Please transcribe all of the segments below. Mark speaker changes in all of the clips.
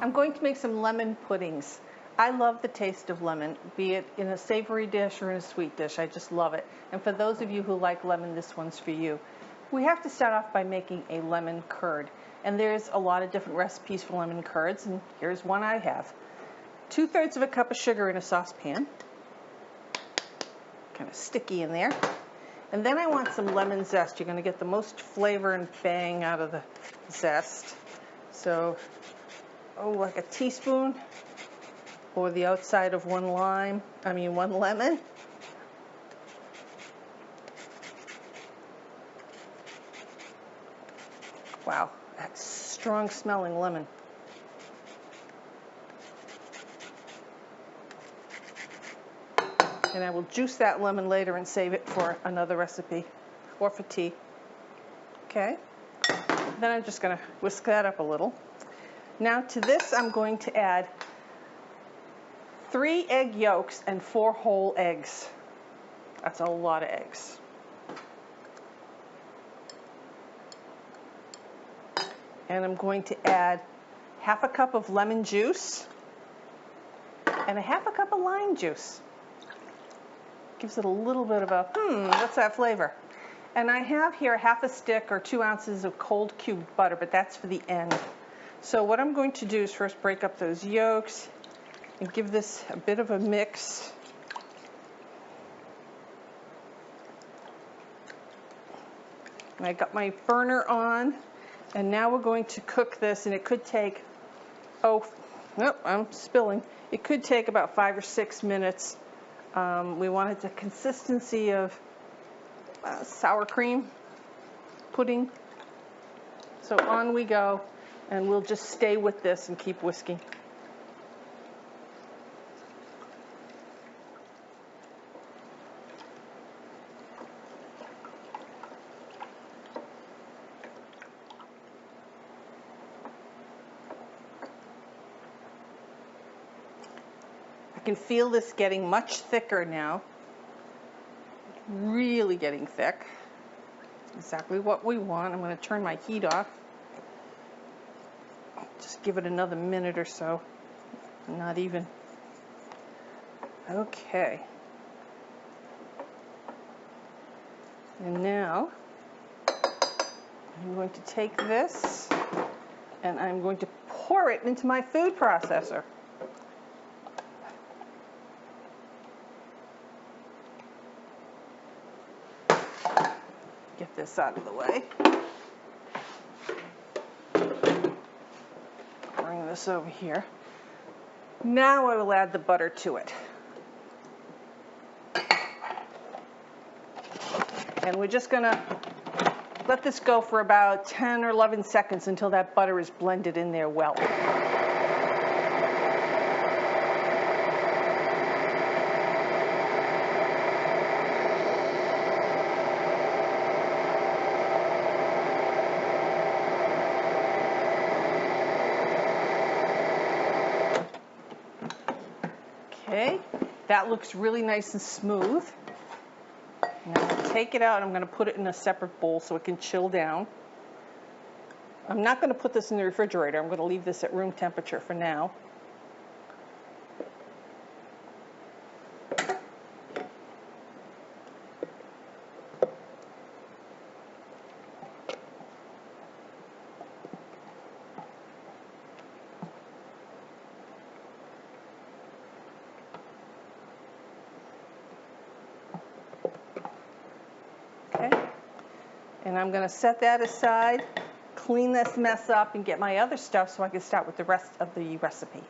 Speaker 1: I'm going to make some lemon puddings. I love the taste of lemon, be it in a savory dish or in a sweet dish. I just love it. And for those of you who like lemon, this one's for you. We have to start off by making a lemon curd. And there's a lot of different recipes for lemon curds, and here's one I have. 2/3 of a cup of sugar in a saucepan. Kind of sticky in there. And then I want some lemon zest. You're going to get the most flavor and bang out of the zest. So, like a teaspoon, or the outside of one lemon. Wow, that's strong smelling lemon. And I will juice that lemon later and save it for another recipe or for tea. Okay, then I'm just going to whisk that up a little. Now to this I'm going to add 3 egg yolks and 4 whole eggs. That's a lot of eggs. And I'm going to add 1/2 cup of lemon juice and 1/2 cup of lime juice. Gives it a little bit of a, what's that flavor? And I have here 1/2 stick or 2 ounces of cold cubed butter, but that's for the end. So what I'm going to do is first break up those yolks and give this a bit of a mix. And I got my burner on, and now we're going to cook this, and it could take, I'm spilling. It could take about 5 or 6 minutes. We want it the consistency of sour cream pudding. So on we go, and we'll just stay with this and keep whisking. I can feel this getting much thicker now. Really getting thick. Exactly what we want. I'm going to turn my heat off. Just give it another minute or so. Not even. Okay. And now I'm going to take this and I'm going to pour it into my food processor. Get this out of the way. Bring this over here. Now I will add the butter to it. And we're just going to let this go for about 10 or 11 seconds until that butter is blended in there well. Okay, that looks really nice and smooth. Now I'm going to take it out and I'm going to put it in a separate bowl so it can chill down. I'm not going to put this in the refrigerator. I'm going to leave this at room temperature for now. And I'm going to set that aside, clean this mess up, and get my other stuff so I can start with the rest of the recipe.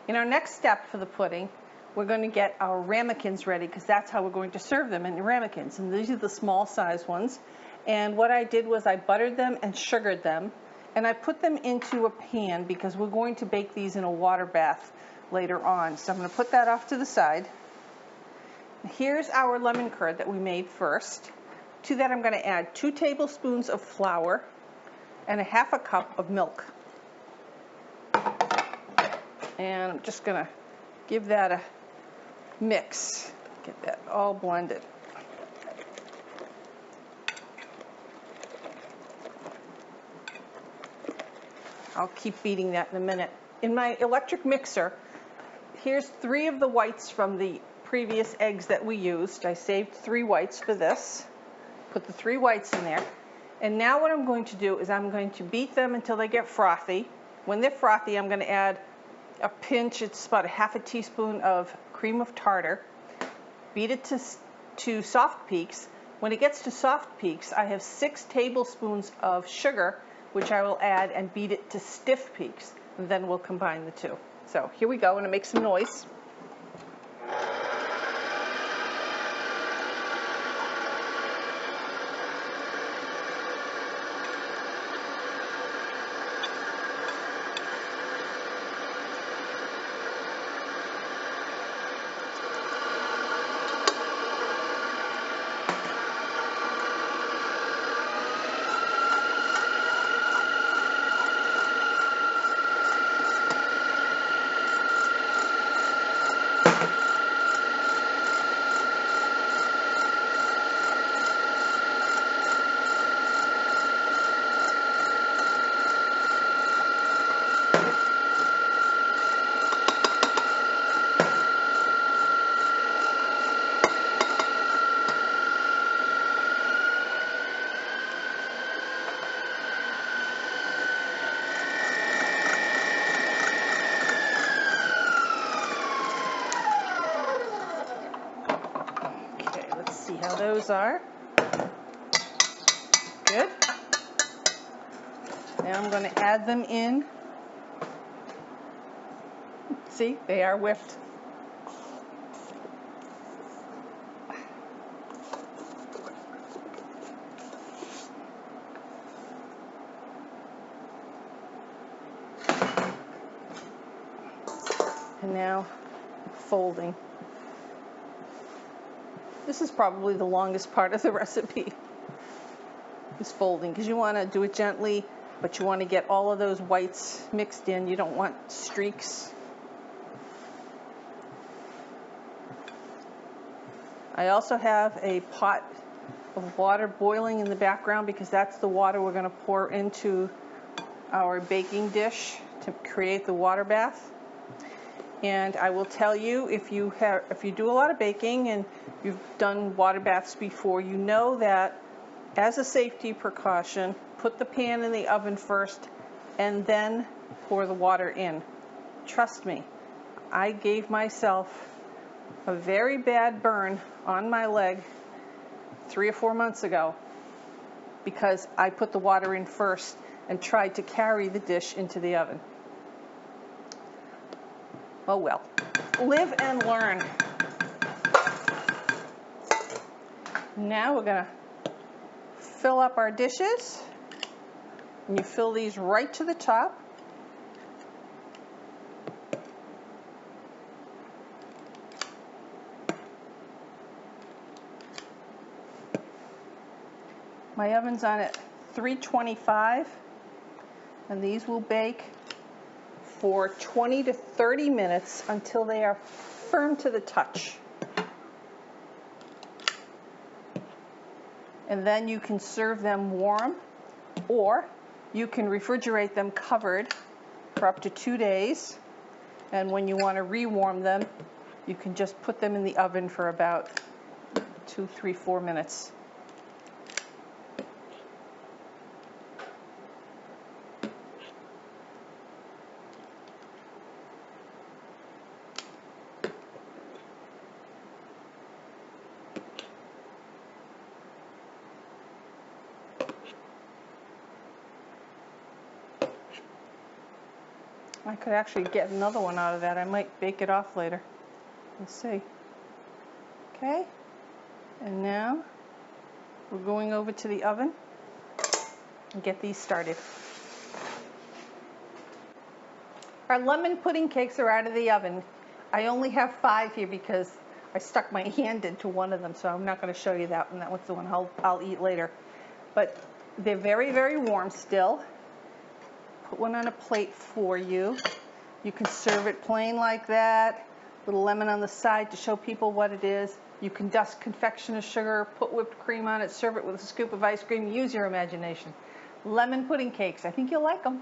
Speaker 1: In our next step for the pudding, we're going to get our ramekins ready because that's how we're going to serve them in ramekins. And these are the small size ones. And what I did was I buttered them and sugared them. And I put them into a pan because we're going to bake these in a water bath later on. So I'm going to put that off to the side. Here's our lemon curd that we made first. To that I'm going to add 2 tablespoons of flour and 1/2 cup of milk. And I'm just going to give that a mix. Get that all blended. I'll keep beating that in a minute. In my electric mixer, here's 3 of the whites from the previous eggs that we used. I saved 3 whites for this. Put the 3 whites in there. And now what I'm going to do is I'm going to beat them until they get frothy. When they're frothy, I'm going to add a pinch, it's about a half a teaspoon of cream of tartar. Beat it to soft peaks. When it gets to soft peaks, I have 6 tablespoons of sugar, which I will add and beat it to stiff peaks. And then we'll combine the 2. So here we go. I'm going to make some noise. See how those are. Good. Now I'm going to add them in. See, they are whipped. And now folding. This is probably the longest part of the recipe, is folding, because you want to do it gently, but you want to get all of those whites mixed in. You don't want streaks. I also have a pot of water boiling in the background because that's the water we're going to pour into our baking dish to create the water bath. And I will tell you, if you do a lot of baking and you've done water baths before, you know that as a safety precaution, put the pan in the oven first and then pour the water in. Trust me, I gave myself a very bad burn on my leg 3 or 4 months ago because I put the water in first and tried to carry the dish into the oven. Oh well, live and learn. Now we're going to fill up our dishes, and you fill these right to the top. My oven's on at 325, and these will bake for 20 to 30 minutes until they are firm to the touch. And then you can serve them warm, or you can refrigerate them covered for up to 2 days. And when you want to rewarm them, you can just put them in the oven for about 2, 3, 4 minutes. I could actually get another one out of that. I might bake it off later. We'll see. Okay, and now we're going over to the oven and get these started. Our lemon pudding cakes are out of the oven. I only have 5 here because I stuck my hand into one of them, so I'm not going to show you that one. That one's the one I'll eat later. But they're very, very warm still. Put one on a plate for you. You can serve it plain like that. Little lemon on the side to show people what it is. You can dust confectioner sugar, put whipped cream on it, serve it with a scoop of ice cream. Use your imagination. Lemon pudding cakes. I think you'll like them.